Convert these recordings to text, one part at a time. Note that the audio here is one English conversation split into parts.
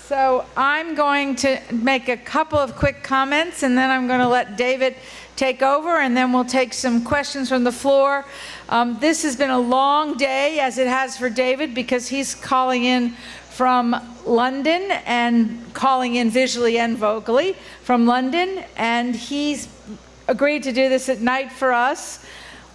So I'm going to make a couple of quick comments, and then I'm going to let David take over, and then we'll take some questions from the floor. This has been a long day, as it has for David, because he's calling in from London and calling in visually and vocally from London, and he's agreed to do this at night for us.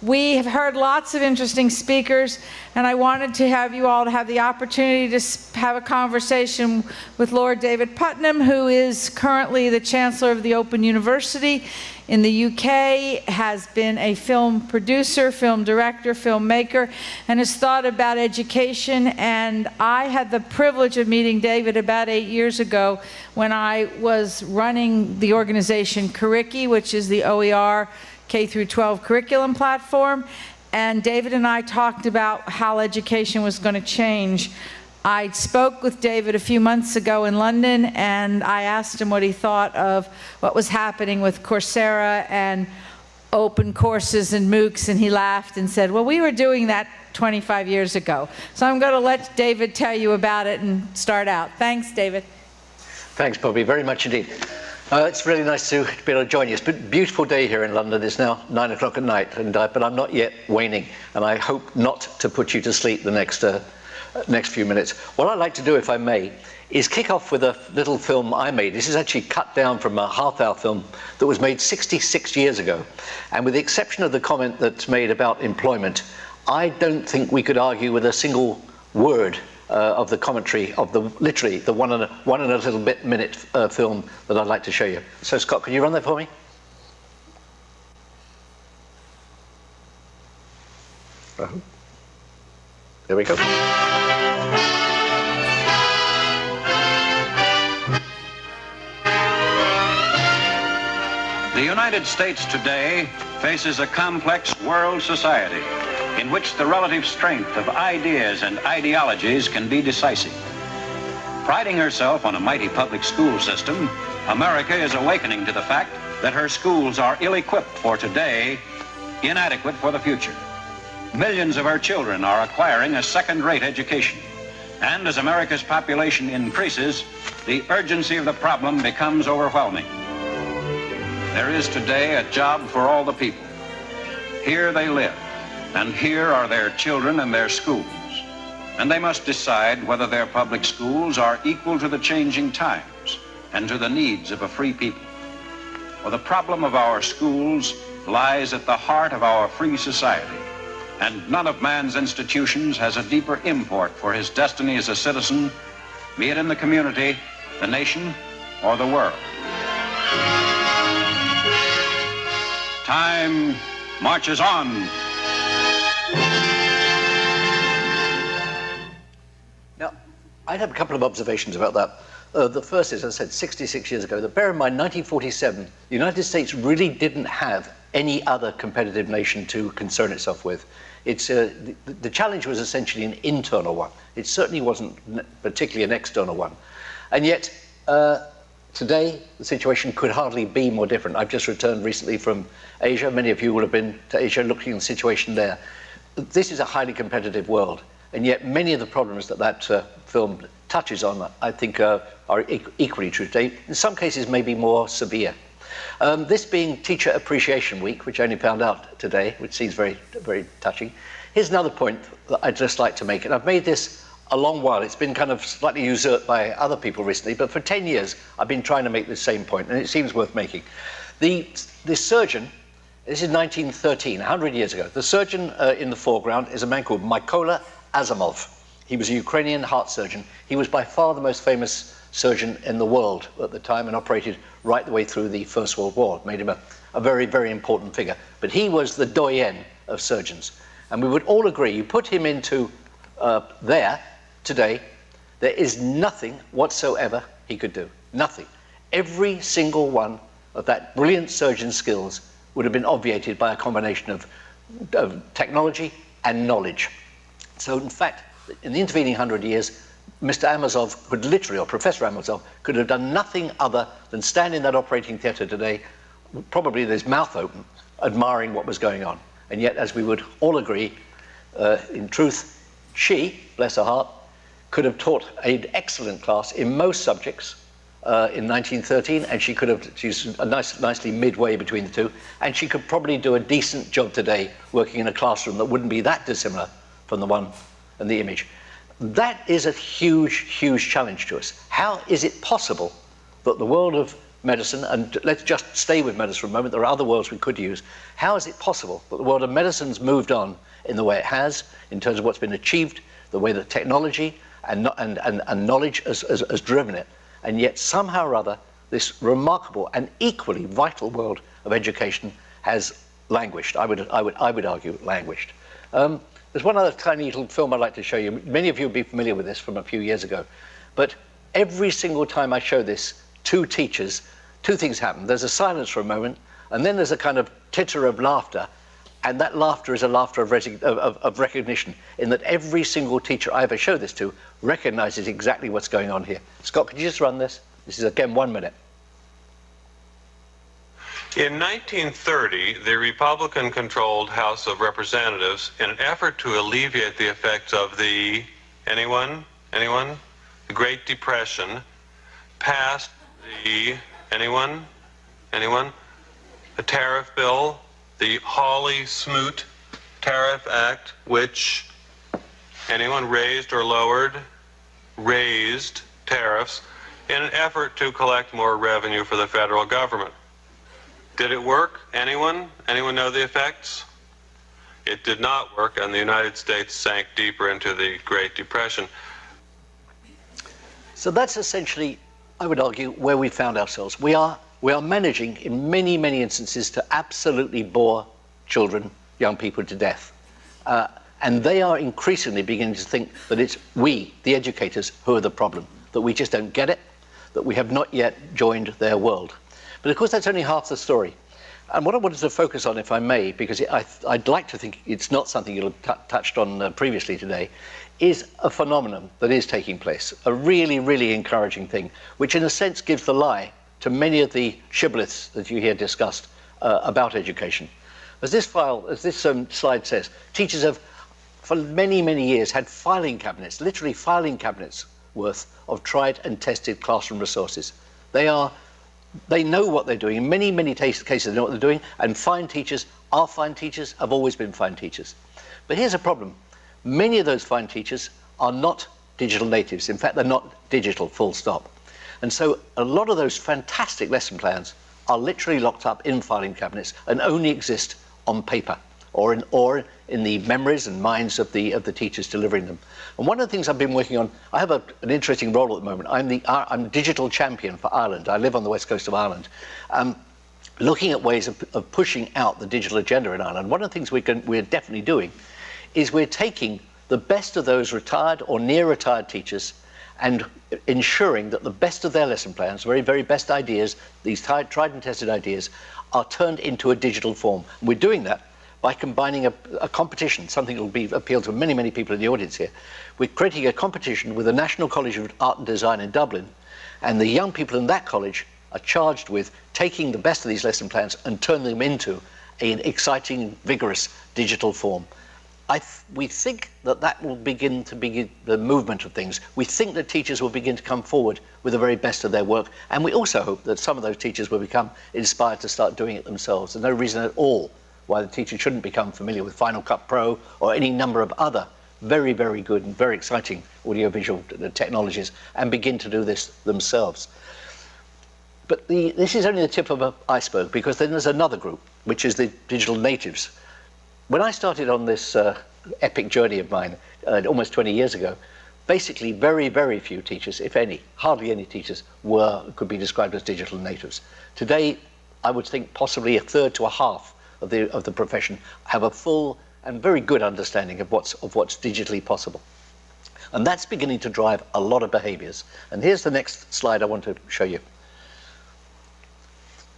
We have heard lots of interesting speakers, and I wanted to have you all to have the opportunity to have a conversation with Lord David Puttnam, who is currently the Chancellor of the Open University in the UK, has been a film producer, film director, filmmaker, and has thought about education. And I had the privilege of meeting David about 8 years ago when I was running the organization Curriki, which is the OER K-12 curriculum platform, and David and I talked about how education was going to change. I spoke with David a few months ago in London, and I asked him what he thought of what was happening with Coursera and open courses and MOOCs, and he laughed and said, well, we were doing that 25 years ago. So I'm going to let David tell you about it and start out. Thanks, David. Thanks, Bobbi, very much indeed. It's really nice to be able to join you. It's been a beautiful day here in London. It's now 9 o'clock at night, but I'm not yet waning, and I hope not to put you to sleep the next few minutes. What I'd like to do, if I may, is kick off with a little film I made. This is actually cut down from a half-hour film that was made 66 years ago. And with the exception of the comment that's made about employment, I don't think we could argue with a single word of the commentary of literally the one and a little bit minute film that I'd like to show you. So Scott, can you run that for me? There we go. The United States today faces a complex world society in which the relative strength of ideas and ideologies can be decisive. Priding herself on a mighty public school system, America is awakening to the fact that her schools are ill-equipped for today, inadequate for the future. Millions of our children are acquiring a second-rate education. And as America's population increases, the urgency of the problem becomes overwhelming. There is today a job for all the people. Here they live. And here are their children and their schools. And they must decide whether their public schools are equal to the changing times and to the needs of a free people. For the problem of our schools lies at the heart of our free society, and none of man's institutions has a deeper import for his destiny as a citizen, be it in the community, the nation, or the world. Time marches on. Now, I'd have a couple of observations about that. The first is, as I said, 66 years ago. Bear in mind, 1947, the United States really didn't have any other competitive nation to concern itself with. The challenge was essentially an internal one. It certainly wasn't particularly an external one. And yet, today, the situation could hardly be more different. I've just returned recently from Asia. Many of you will have been to Asia looking at the situation there. This is a highly competitive world. And yet many of the problems that film touches on, I think, are equally true today. In some cases, maybe more severe. This being Teacher Appreciation Week, which I only found out today, which seems very, very touching. Here's another point that I'd just like to make, and I've made this a long while. It's been kind of slightly usurped by other people recently, but for 10 years, I've been trying to make this same point, and it seems worth making. The surgeon, this is 1913, 100 years ago. The surgeon in the foreground is a man called Mykola Azimov. He was a Ukrainian heart surgeon. He was by far the most famous surgeon in the world at the time and operated right the way through the First World War. It made him a very, very important figure. But he was the doyen of surgeons. And we would all agree, you put him into there today, there is nothing whatsoever he could do. Nothing. Every single one of that brilliant surgeon's skills would have been obviated by a combination of technology and knowledge. So in fact, in the intervening 100 years, Mr. Amosov could literally, or Professor Amosov, could have done nothing other than stand in that operating theatre today, probably with his mouth open, admiring what was going on. And yet, as we would all agree, in truth, she, bless her heart, could have taught an excellent class in most subjects in 1913, and she's nicely midway between the two, and she could probably do a decent job today working in a classroom that wouldn't be that dissimilar from the one in the image. That is a huge, huge challenge to us. How is it possible that the world of medicine, and let's just stay with medicine for a moment, there are other worlds we could use. How is it possible that the world of medicine's moved on in the way it has, in terms of what's been achieved, the way that technology and knowledge has driven it, and yet somehow or other this remarkable and equally vital world of education has languished? I would argue languished. There's one other tiny little film I'd like to show you. Many of you will be familiar with this from a few years ago, but every single time I show this to teachers, two things happen. There's a silence for a moment, and then there's a kind of titter of laughter, and that laughter is a laughter of recognition, in that every single teacher I ever show this to recognizes exactly what's going on here. Scott, could you just run this? This is, again, 1 minute. In 1930, the Republican-controlled House of Representatives, in an effort to alleviate the effects of the, anyone? The Great Depression, passed the, anyone? A tariff bill, the Hawley-Smoot Tariff Act, which, anyone, raised or lowered? Raised tariffs in an effort to collect more revenue for the federal government. Did it work? Anyone? Anyone know the effects? It did not work, and the United States sank deeper into the Great Depression. So that's essentially, I would argue, where we found ourselves. We are managing, in many, many instances, to absolutely bore children, young people, to death. And they are increasingly beginning to think that it's we, the educators, who are the problem, that we just don't get it, that we have not yet joined their world. But of course, that's only half the story. And what I wanted to focus on, if I may, because I'd like to think it's not something you'll have touched on previously today, is a phenomenon that is taking place, a really, really encouraging thing, which in a sense gives the lie to many of the shibboleths that you hear discussed about education. As this slide says, teachers have, for many, many years, had filing cabinets, literally filing cabinets worth of tried and tested classroom resources. They know what they're doing. In many, many cases, they know what they're doing, and fine teachers are fine teachers, have always been fine teachers. But here's a problem. Many of those fine teachers are not digital natives. In fact, they're not digital, full stop. And so a lot of those fantastic lesson plans are literally locked up in filing cabinets and only exist on paper or in the memories and minds of the teachers delivering them. And one of the things I've been working on, I have an interesting role at the moment. I'm digital champion for Ireland. I live on the west coast of Ireland, looking at ways of pushing out the digital agenda in Ireland. One of the things we're definitely doing is we're taking the best of those retired or near retired teachers and ensuring that the best of their lesson plans, very, very best ideas, these tried and tested ideas, are turned into a digital form. And we're doing that by combining a competition, something that will appeal to many, many people in the audience here. We're creating a competition with the National College of Art and Design in Dublin, and the young people in that college are charged with taking the best of these lesson plans and turning them into an exciting, vigorous digital form. We think that will begin the movement of things. We think that teachers will begin to come forward with the very best of their work, and we also hope that some of those teachers will become inspired to start doing it themselves. There's no reason at all why the teacher shouldn't become familiar with Final Cut Pro or any number of other very, very good and very exciting audiovisual technologies and begin to do this themselves. But this is only the tip of an iceberg, because then there's another group, which is the digital natives. When I started on this epic journey of mine almost 20 years ago, basically very, very few teachers, if any, hardly any teachers, could be described as digital natives. Today, I would think possibly a third to a half of the profession have a full and very good understanding of what's digitally possible. And that's beginning to drive a lot of behaviors. And here's the next slide I want to show you.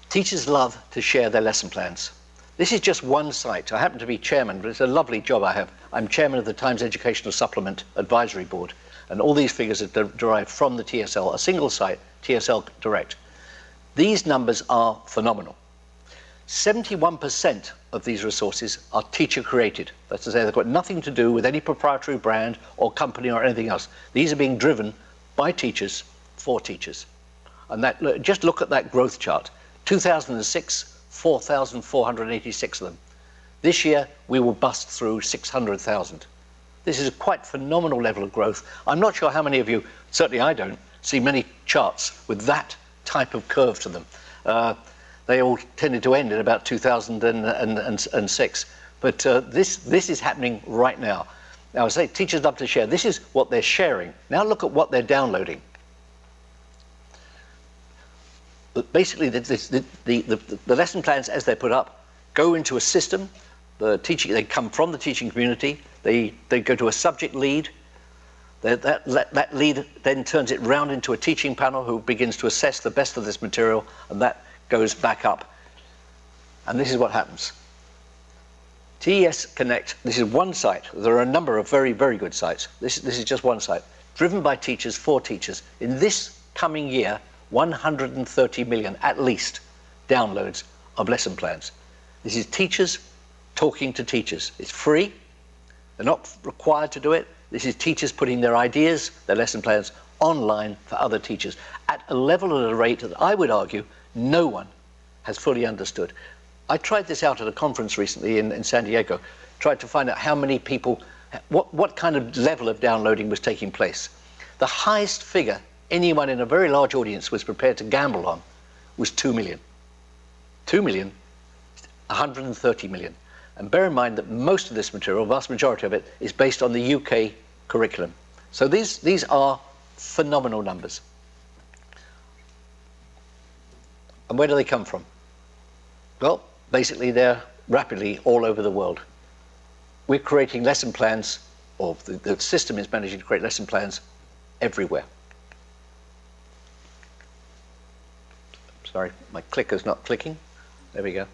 Teachers love to share their lesson plans. This is just one site. I happen to be chairman, but it's a lovely job I have. I'm chairman of the Times Educational Supplement Advisory Board, and all these figures are derived from the TSL, a single site, TSL Direct. These numbers are phenomenal. 71% of these resources are teacher created. That's to say they've got nothing to do with any proprietary brand or company or anything else. These are being driven by teachers for teachers. And that, just look at that growth chart. 2006, 4,486 of them. This year, we will bust through 600,000. This is a quite phenomenal level of growth. I'm not sure how many of you, certainly I don't, see many charts with that type of curve to them. They all tended to end in about 2006. But this is happening right now. Now, I say teachers love to share. This is what they're sharing. Now look at what they're downloading. But basically, the lesson plans as they're put up go into a system. They come from the teaching community. They go to a subject lead. That lead then turns it round into a teaching panel who begins to assess the best of this material, and that goes back up. And this is what happens. TES Connect, this is one site. There are a number of very, very good sites. This is just one site, driven by teachers, for teachers. In this coming year, 130 million, at least, downloads of lesson plans. This is teachers talking to teachers. It's free. They're not required to do it. This is teachers putting their ideas, their lesson plans, online for other teachers at a level and a rate that I would argue no one has fully understood. I tried this out at a conference recently in San Diego, tried to find out how many people, what kind of level of downloading was taking place. The highest figure anyone in a very large audience was prepared to gamble on was 2 million. 2 million, 130 million. And bear in mind that most of this material, vast majority of it, is based on the UK curriculum. So these are phenomenal numbers. And where do they come from? Well, basically they're rapidly all over the world. We're creating lesson plans, or the system is managing to create lesson plans everywhere. Sorry, my clicker's not clicking. There we go.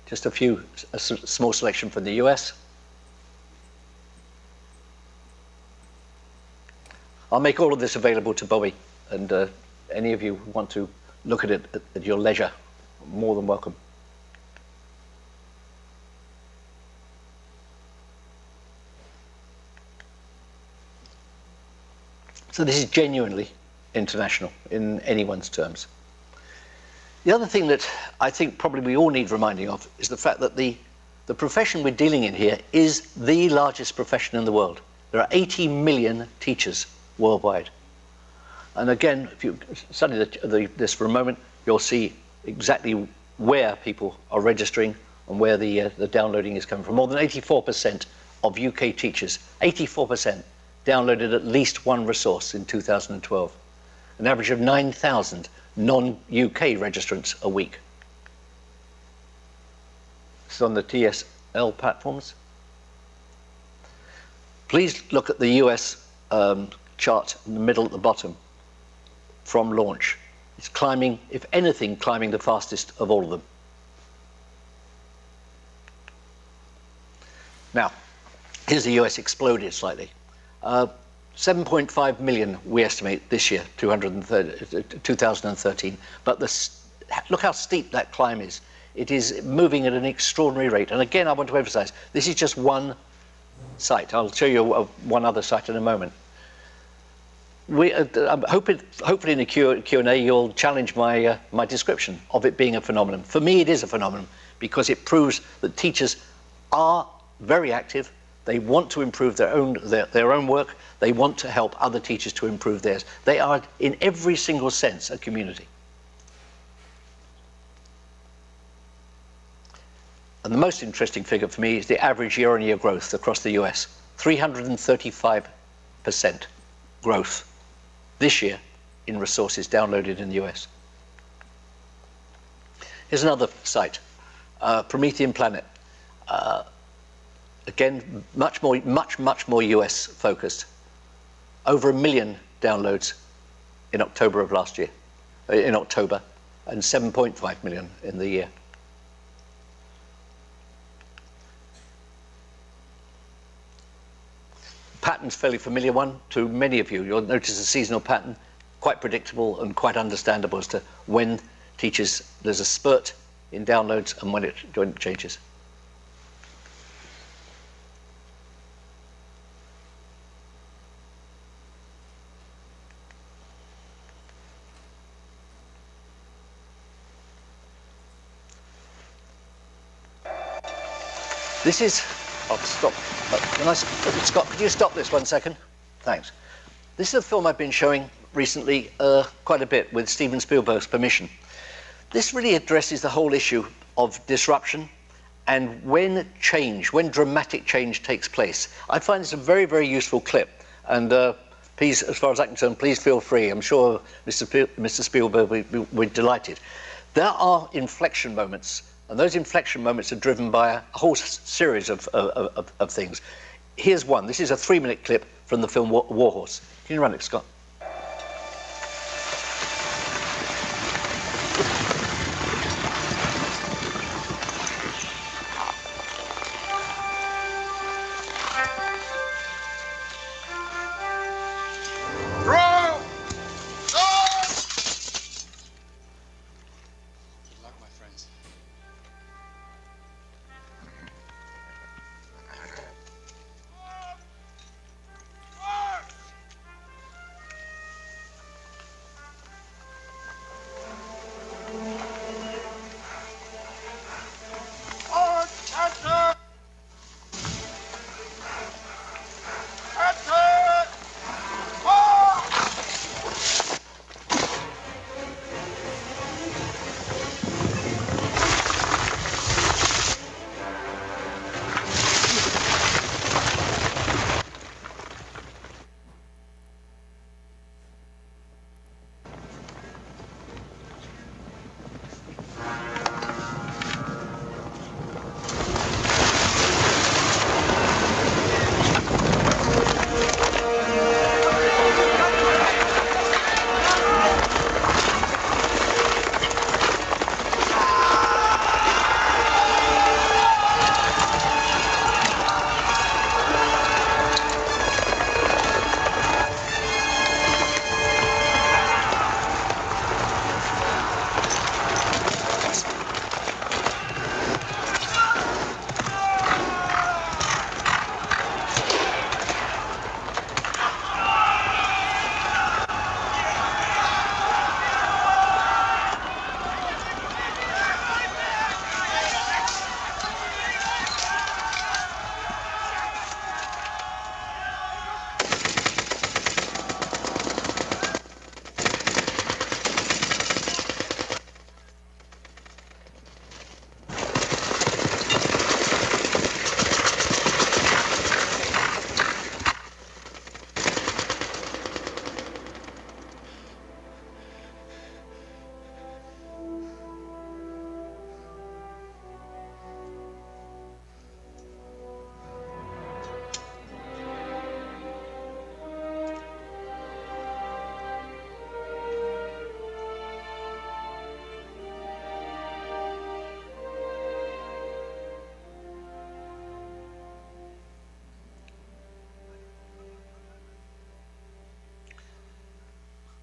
Just a small selection from the US. I'll make all of this available to Bobbi, and any of you who want to look at it at your leisure, more than welcome. So this is genuinely international in anyone's terms. The other thing that I think probably we all need reminding of is the fact that the profession we're dealing in here is the largest profession in the world. There are 80 million teachers worldwide. And again, if you study this for a moment, you'll see exactly where people are registering and where the downloading is coming from. More than 84% of UK teachers, 84%, downloaded at least one resource in 2012. An average of 9,000 non-UK registrants a week. This is on the TSL platforms. Please look at the US chart in the middle at the bottom from launch. It's climbing, if anything, climbing the fastest of all of them. Now, here's the US exploded slightly. 7.5 million, we estimate, this year, 2013. But look how steep that climb is. It is moving at an extraordinary rate. And again, I want to emphasize, this is just one site. I'll show you one other site in a moment. Hopefully in the Q&A, you'll challenge my description of it being a phenomenon. For me, it is a phenomenon because it proves that teachers are very active. They want to improve their own work. They want to help other teachers to improve theirs. They are, in every single sense, a community. And the most interesting figure for me is the average year-on-year growth across the US. 335% growth this year in resources downloaded in the US. Here's another site, Promethean Planet. Again, much more US focused. Over 1 million downloads in October of last year, and 7.5 million in the year. Pattern's a fairly familiar one to many of you. You'll notice a seasonal pattern, quite predictable and quite understandable as to when teachers, there's a spurt in downloads and when it changes. This is, I'll stop. Scott, could you stop this 1 second? Thanks. This is a film I've been showing recently quite a bit with Steven Spielberg's permission. This really addresses the whole issue of disruption and when dramatic change takes place. I find this a very, very useful clip. And please, as far as I'm concerned, please feel free. I'm sure Mr. Spielberg will be delighted. There are inflection moments. And those inflection moments are driven by a whole series of things. Here's one. This is a 3-minute clip from the film Warhorse. Can you run it, Scott?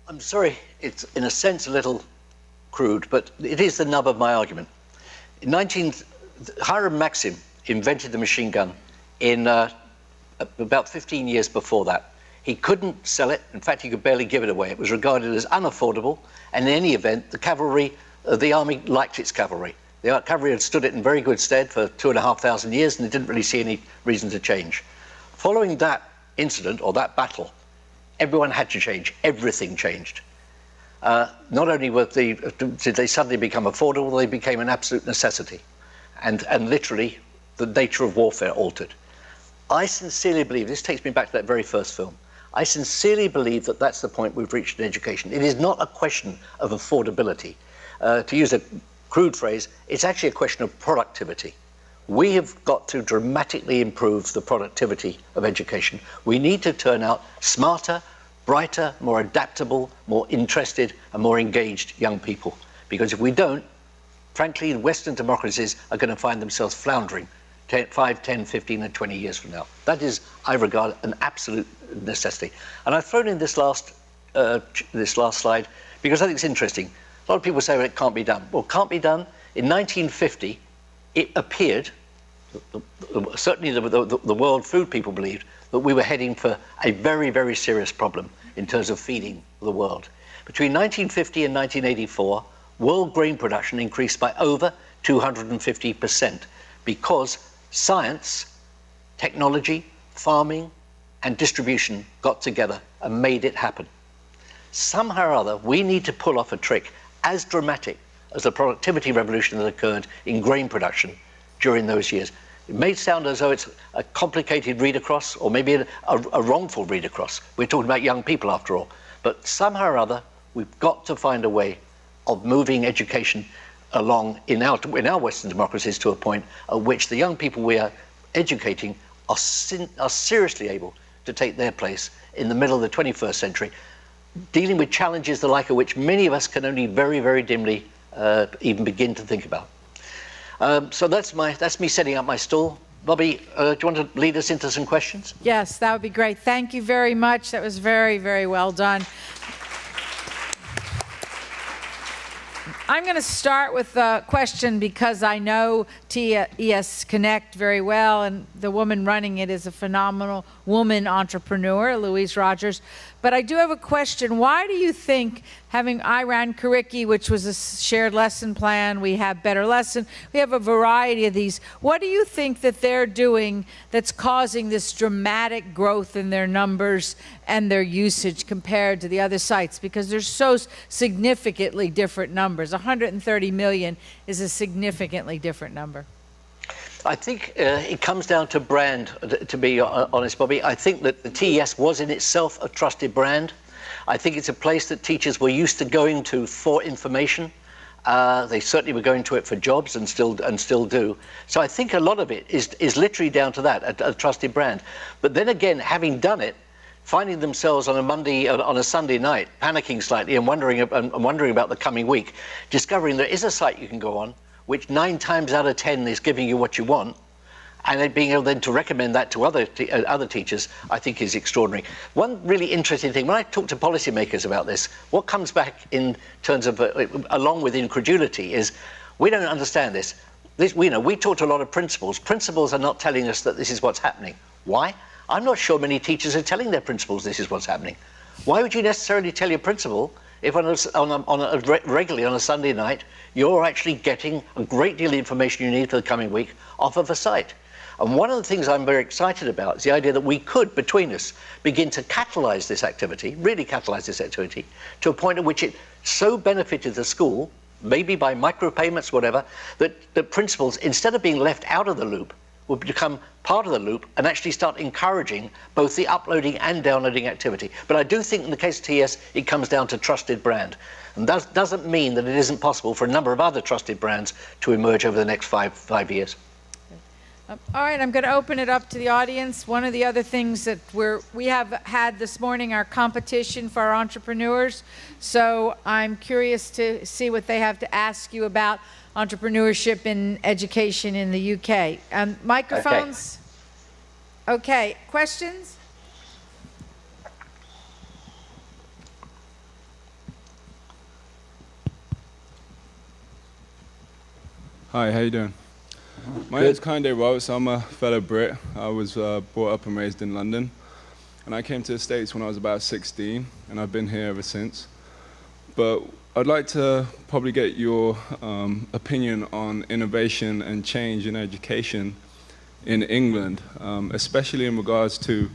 I'm sorry, it's in a sense a little crude, but it is the nub of my argument. Hiram Maxim invented the machine gun in about 15 years before that. He couldn't sell it. In fact, he could barely give it away. It was regarded as unaffordable. And in any event, the cavalry, the army liked its cavalry. The cavalry had stood it in very good stead for 2,500 years, and they didn't really see any reason to change. Following that incident, or that battle, everyone had to change. Everything changed. Not only did they suddenly become affordable, they became an absolute necessity. And literally, the nature of warfare altered. I sincerely believe, this takes me back to that very first film, I sincerely believe that that's the point we've reached in education. It is not a question of affordability. To use a crude phrase, it's actually a question of productivity. We have got to dramatically improve the productivity of education. We need to turn out smarter, brighter, more adaptable, more interested, and more engaged young people. Because if we don't, frankly, Western democracies are going to find themselves floundering 5, 10, 15, and 20 years from now. That is, I regard, an absolute necessity. And I've thrown in this last slide because I think it's interesting. A lot of people say, well, it can't be done. Well, can't be done In 1950, it appeared, certainly the world food people believed, that we were heading for a very, very serious problem in terms of feeding the world. Between 1950 and 1984, world grain production increased by over 250% because science, technology, farming, and distribution got together and made it happen. Somehow or other, we need to pull off a trick as dramatic as the productivity revolution that occurred in grain production during those years. It may sound as though it's a complicated read across, or maybe a wrongful read across. We're talking about young people after all. But somehow or other, we've got to find a way of moving education along in our Western democracies to a point at which the young people we are educating are seriously able to take their place in the middle of the 21st century, dealing with challenges the like of which many of us can only very, very dimly even begin to think about. So that's me setting up my stall. Bobbi, do you want to lead us into some questions? Yes, that would be great. Thank you very much. That was very, very well done. I'm going to start with a question because I know TES Connect very well, and the woman running it is a phenomenal woman entrepreneur, Louise Rogers. But I do have a question. Why do you think, having I ran Curriki, which was a shared lesson plan, we have Better Lesson, we have a variety of these. What do you think that they're doing that's causing this dramatic growth in their numbers and their usage compared to the other sites? Because they're so significantly different numbers. 130 million is a significantly different number. I think it comes down to brand, to be honest, Bobbi. I think that the TES was in itself a trusted brand. I think it's a place that teachers were used to going to for information. They certainly were going to it for jobs and still do. So I think a lot of it is literally down to that, a trusted brand. But then again, having done it, finding themselves on a Sunday night, panicking slightly and wondering about the coming week, discovering there is a site you can go on, which 9 times out of 10 is giving you what you want, and then being able then to recommend that to other teachers, I think is extraordinary. One really interesting thing, when I talk to policymakers about this, what comes back in terms of, along with incredulity, is we don't understand this. We talk to a lot of principals. Principals are not telling us that this is what's happening. Why? I'm not sure many teachers are telling their principals this is what's happening. Why would you necessarily tell your principal if regularly on a Sunday night, you're actually getting a great deal of information you need for the coming week off of a site? And one of the things I'm very excited about is the idea that we could, between us, begin to catalyze this activity, really catalyze this activity, to a point at which it so benefited the school, maybe by micropayments, whatever, that principals, instead of being left out of the loop, would become part of the loop and actually start encouraging both the uploading and downloading activity. But I do think in the case of TES, it comes down to trusted brand. And that doesn't mean that it isn't possible for a number of other trusted brands to emerge over the next five years. All right, I'm going to open it up to the audience. One of the other things that we have had this morning, our competition for our entrepreneurs. So I'm curious to see what they have to ask you about entrepreneurship in education in the UK. Microphones? Okay. Questions? Hi, how you doing? My name's Kanye Roberts. I'm a fellow Brit. I was brought up and raised in London. And I came to the States when I was about 16, and I've been here ever since. But I'd like to probably get your opinion on innovation and change in education in England, especially in regards to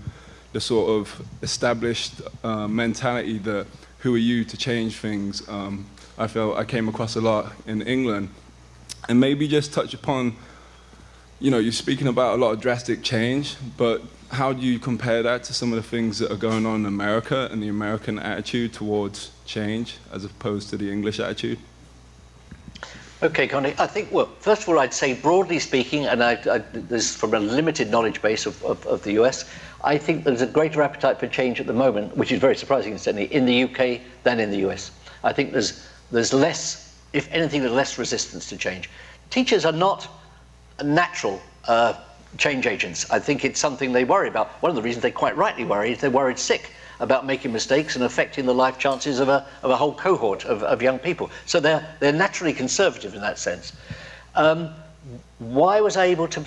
the sort of established mentality that who are you to change things. I felt I came across a lot in England. And maybe just touch upon, you're speaking about a lot of drastic change, but how do you compare that to some of the things that are going on in America and the American attitude towards change as opposed to the English attitude? Okay, Connie, I think, well, first of all, I'd say broadly speaking, and this is from a limited knowledge base of the US, I think there's a greater appetite for change at the moment, which is very surprising, incidentally, in the UK than in the US. I think there's less, if anything, there's less resistance to change. Teachers are not natural change agents. I think it's something they worry about. One of the reasons they quite rightly worry is they're worried sick. about making mistakes and affecting the life chances of a whole cohort of young people. So they're naturally conservative in that sense. Why was I able to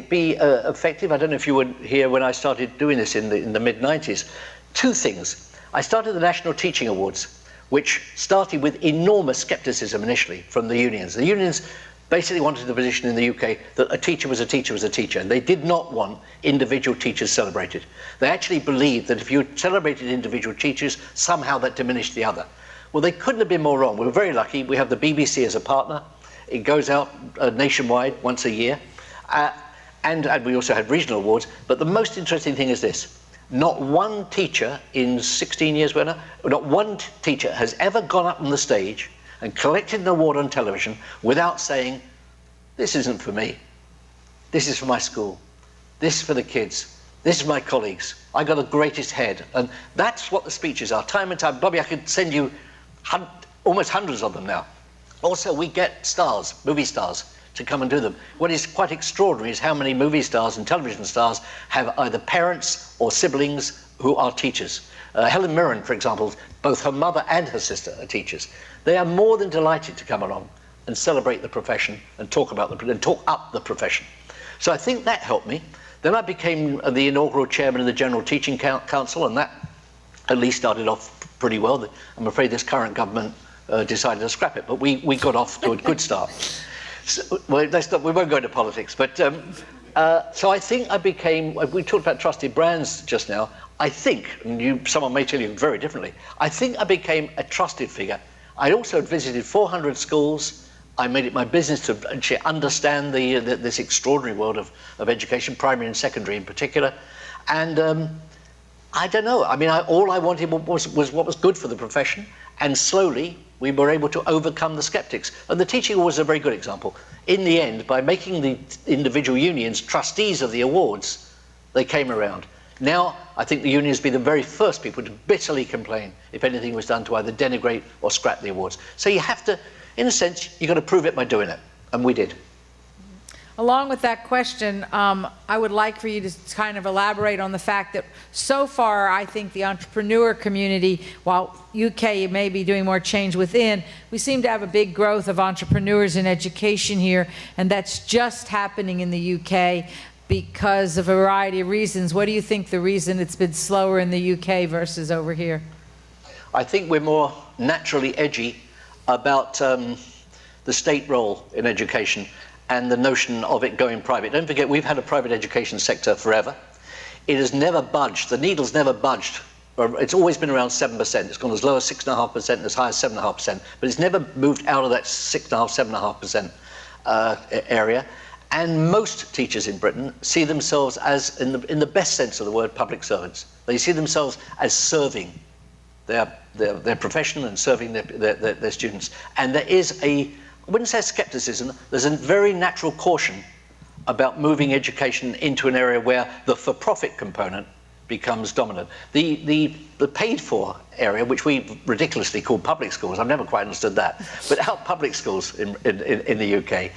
be effective? I don't know if you were here when I started doing this in the mid-90s. Two things. I started the National Teaching Awards, which started with enormous skepticism initially from the unions. The unions basically wanted the position in the UK that a teacher was a teacher was a teacher, and they did not want individual teachers celebrated. They actually believed that if you celebrated individual teachers, somehow that diminished the other. Well, they couldn't have been more wrong. We were very lucky. We have the BBC as a partner. It goes out nationwide once a year, and we also had regional awards. But the most interesting thing is this. Not one teacher in 16 years, Werner, not one teacher has ever gone up on the stage and collected an award on television without saying, this isn't for me, this is for my school, this is for the kids, this is my colleagues, I got the greatest head. And that's what the speeches are, time and time. Bobbi, I could send you almost hundreds of them now. Also, we get stars, movie stars, to come and do them. What is quite extraordinary is how many movie stars and television stars have either parents or siblings who are teachers. Helen Mirren, for example, both her mother and her sister are teachers. They are more than delighted to come along and celebrate the profession and talk up the profession. So I think that helped me. Then I became the inaugural chairman of the General Teaching Council, and that at least started off pretty well. I'm afraid this current government decided to scrap it, but we got off to a good start. So, well, we won't go into politics, but so I think I became, we talked about trusted brands just now, I think, and someone may tell you very differently, I think I became a trusted figure. I also visited 400 schools. I made it my business to actually understand this extraordinary world of education, primary and secondary in particular. And I don't know, I mean, all I wanted was what was good for the profession, and slowly we were able to overcome the skeptics. And the teaching awards is a very good example. In the end, by making the individual unions trustees of the awards, they came around. Now, I think the unions be the very first people to bitterly complain if anything was done to either denigrate or scrap the awards. So you have to, in a sense, you've got to prove it by doing it. And we did. Along with that question, I would like for you to kind of elaborate on the fact that so far, I think the entrepreneur community, while UK may be doing more change within, we seem to have a big growth of entrepreneurs in education here, and that's just happening in the UK because of a variety of reasons. What do you think the reason it's been slower in the UK versus over here? I think we're more naturally edgy about the state role in education and the notion of it going private. Don't forget, we've had a private education sector forever. It has never budged. The needle's never budged. It's always been around 7%. It's gone as low as 6.5% and as high as 7.5%. But it's never moved out of that 6.5%, 7.5% area. And most teachers in Britain see themselves as, in the best sense of the word, public servants. They see themselves as serving their profession and serving their students. And there is I wouldn't say skepticism, there's a very natural caution about moving education into an area where the for-profit component becomes dominant. The paid-for area, which we ridiculously call public schools, I've never quite understood that, but our public schools in the UK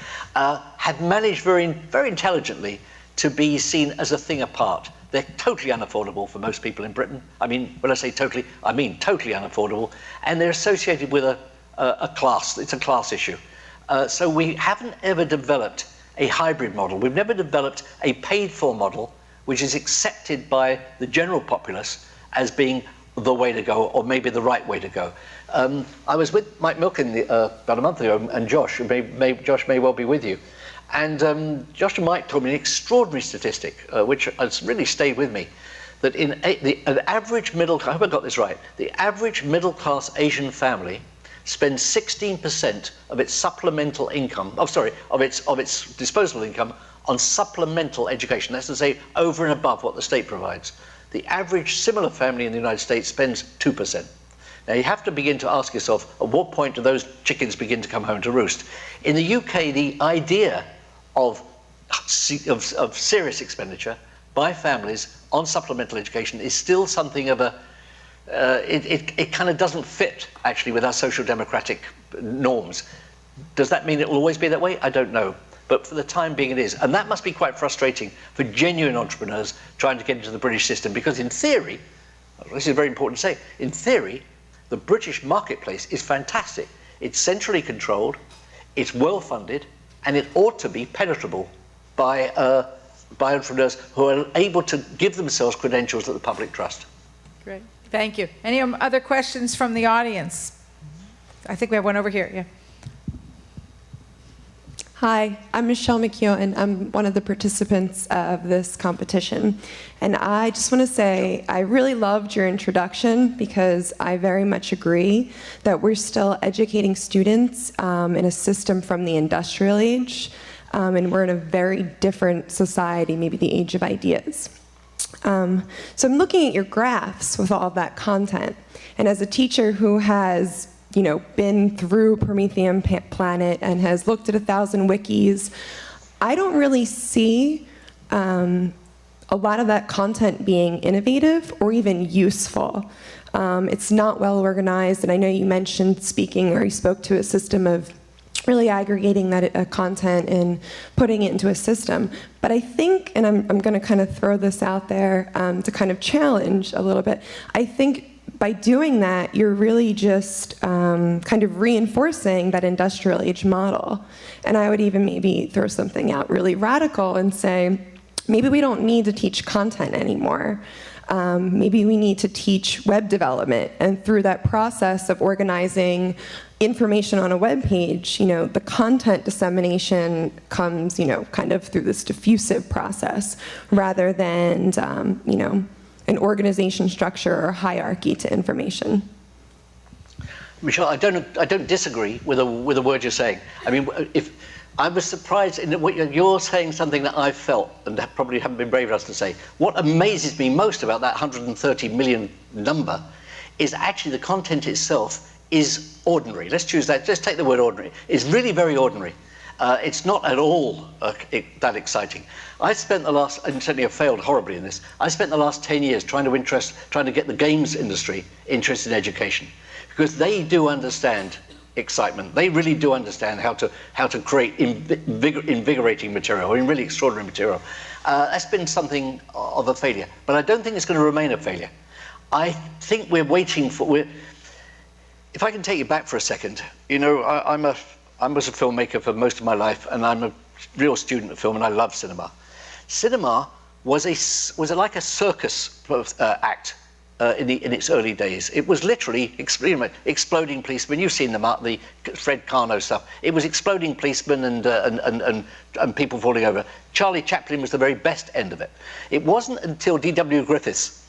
have managed very, very intelligently to be seen as a thing apart. They're totally unaffordable for most people in Britain. I mean, when I say totally, I mean totally unaffordable, and they're associated with a class. It's a class issue. So we haven't ever developed a hybrid model. We've never developed a paid-for model which is accepted by the general populace as being the way to go, or maybe the right way to go. I was with Mike Milken about a month ago, and Josh, Josh may well be with you. And Josh and Mike told me an extraordinary statistic, which has really stayed with me, that in an average I hope I got this right, the average middle-class Asian family spends 16% of its supplemental income, of its disposable income on supplemental education. That's to say, over and above what the state provides. The average similar family in the United States spends 2%. Now you have to begin to ask yourself, at what point do those chickens begin to come home to roost? In the UK, the idea of serious expenditure by families on supplemental education is still something of a it kind of doesn't fit, actually, with our social democratic norms. Does that mean it will always be that way? I don't know. But for the time being, it is. And that must be quite frustrating for genuine entrepreneurs trying to get into the British system, because in theory, This is very important to say. In theory, the British marketplace is fantastic. It's centrally controlled, it's well-funded, and it ought to be penetrable by entrepreneurs who are able to give themselves credentials that the public trust. Great, thank you. Any other questions from the audience? I think we have one over here, yeah. Hi, I'm Michelle McKeown, and I'm one of the participants of this competition. And I just want to say I really loved your introduction because I very much agree that we're still educating students in a system from the industrial age, and we're in a very different society, maybe the age of ideas. So I'm looking at your graphs with all of that content, and as a teacher who has been through Promethean Planet and has looked at 1,000 wikis, I don't really see a lot of that content being innovative or even useful. It's not well organized, and I know you mentioned speaking, or you spoke to a system of really aggregating that content and putting it into a system. But I think, and I'm going to kind of throw this out there to kind of challenge a little bit, I think by doing that, you're really just kind of reinforcing that industrial age model. And I would even maybe throw something out really radical and say, maybe we don't need to teach content anymore. Maybe we need to teach web development. And through that process of organizing information on a web page, the content dissemination comes, kind of through this diffusive process rather than, an organization structure or hierarchy to information. Michelle, I don't disagree with a word you're saying. I mean, if I was surprised in that you're saying something that I've felt and probably haven't been brave enough to say. What amazes me most about that 130 million number is actually the content itself is ordinary. Let's choose that. Let's take the word ordinary. It's really very ordinary. It's not at all that exciting. I spent the last, and certainly have failed horribly in this, I spent the last 10 years trying to get the games industry interested in education, because they do understand excitement. They really do understand how to create invigorating material, or really extraordinary material. That's been something of a failure, but I don't think it's going to remain a failure. I think we're waiting for, if I can take you back for a second, I was a filmmaker for most of my life, and I'm a real student of film, and I love cinema. Cinema was like a circus act in its early days. It was literally exploding policemen. You've seen the Fred Carno stuff. It was exploding policemen and people falling over. Charlie Chaplin was the very best end of it. It wasn't until D.W. Griffiths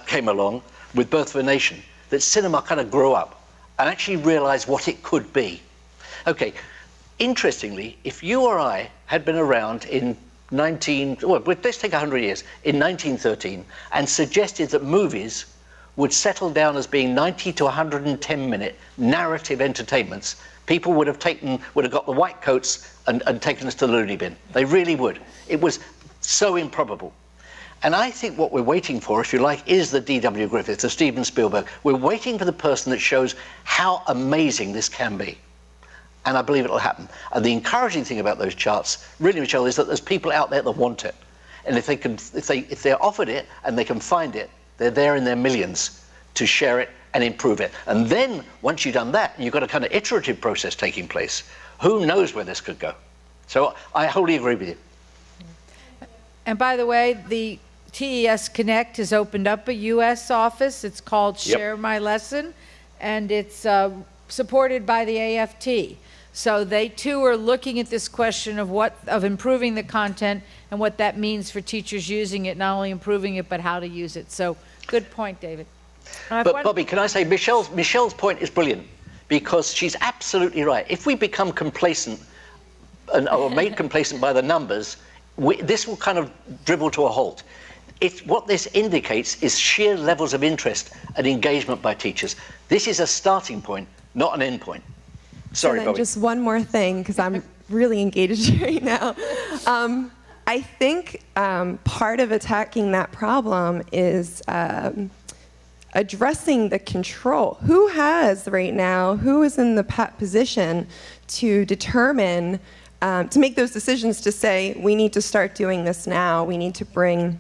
came along with Birth of a Nation that cinema kind of grew up and actually realized what it could be. Okay, interestingly, if you or I had been around in let's take 100 years, in 1913, and suggested that movies would settle down as being 90 to 110 minute narrative entertainments, people would have got the white coats and taken us to the loony bin. They really would. It was so improbable. And I think what we're waiting for, if you like, is the D.W. Griffiths, the Steven Spielberg. We're waiting for the person that shows how amazing this can be. And I believe it'll happen. And the encouraging thing about those charts, really, Michelle, is that there's people out there that want it. And if they're offered it and they can find it, they're there in their millions to share it and improve it. And then, once you've done that, you've got a kind of iterative process taking place. Who knows where this could go? So I wholly agree with you. And by the way, the TES Connect has opened up a U.S. office. It's called Share My Lesson, and it's supported by the AFT. So they too are looking at this question of improving the content and what that means for teachers using it, not only improving it, but how to use it. So good point, David. But Bobbi, can I say, Michelle's point is brilliant, because she's absolutely right. If we become complacent or made complacent by the numbers, this will kind of dribble to a halt. What this indicates is sheer levels of interest and engagement by teachers. This is a starting point, not an end point. Sorry, Bobbi. Just one more thing, because I'm really engaged right now. I think part of attacking that problem is addressing the control. Who has right now, who is in the position to determine, to make those decisions to say, we need to start doing this now, we need to bring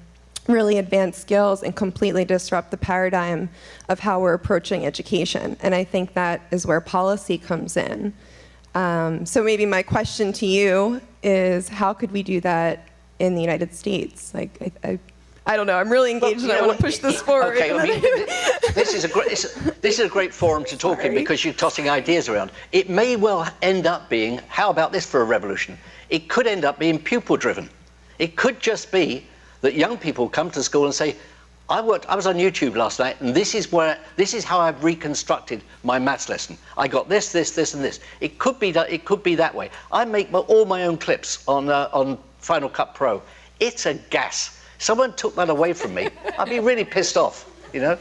really advanced skills and completely disrupt the paradigm of how we're approaching education. And I think that is where policy comes in. So maybe my question to you is, how could we do that in the United States? Like, I don't know. I'm really engaged, and I want to push this forward. Okay, I mean, this is a great forum to talk in, because you're tossing ideas around. It may well end up being, how about this for a revolution? It could end up being pupil-driven. It could just be that young people come to school and say, I was on YouTube last night, and this is how I've reconstructed my maths lesson. I got this, this, this, and this. It could be that way. I make all my own clips on Final Cut Pro. It's a gas. Someone took that away from me, I'd be really pissed off, you know?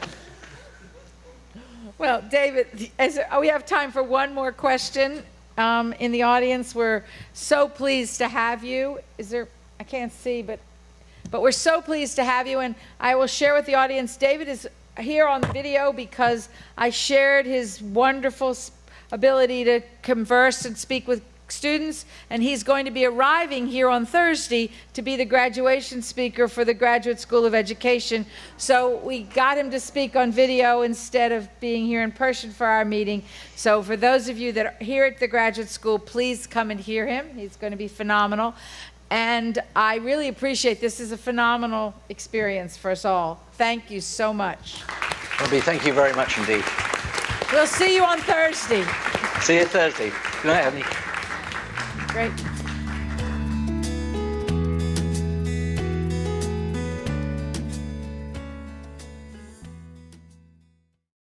Well, David, we have time for one more question in the audience. We're so pleased to have you. I can't see, but we're so pleased to have you. And I will share with the audience, David is here on video because I shared his wonderful ability to converse and speak with students, and he's going to be arriving here on Thursday to be the graduation speaker for the Graduate School of Education. So we got him to speak on video instead of being here in person for our meeting. So for those of you that are here at the Graduate School, please come and hear him. He's going to be phenomenal. And I really appreciate this. Is a phenomenal experience for us all. Thank you so much. Bobbi, thank you very much indeed. We'll see you on Thursday. See you Thursday. Good night, Annie. Great.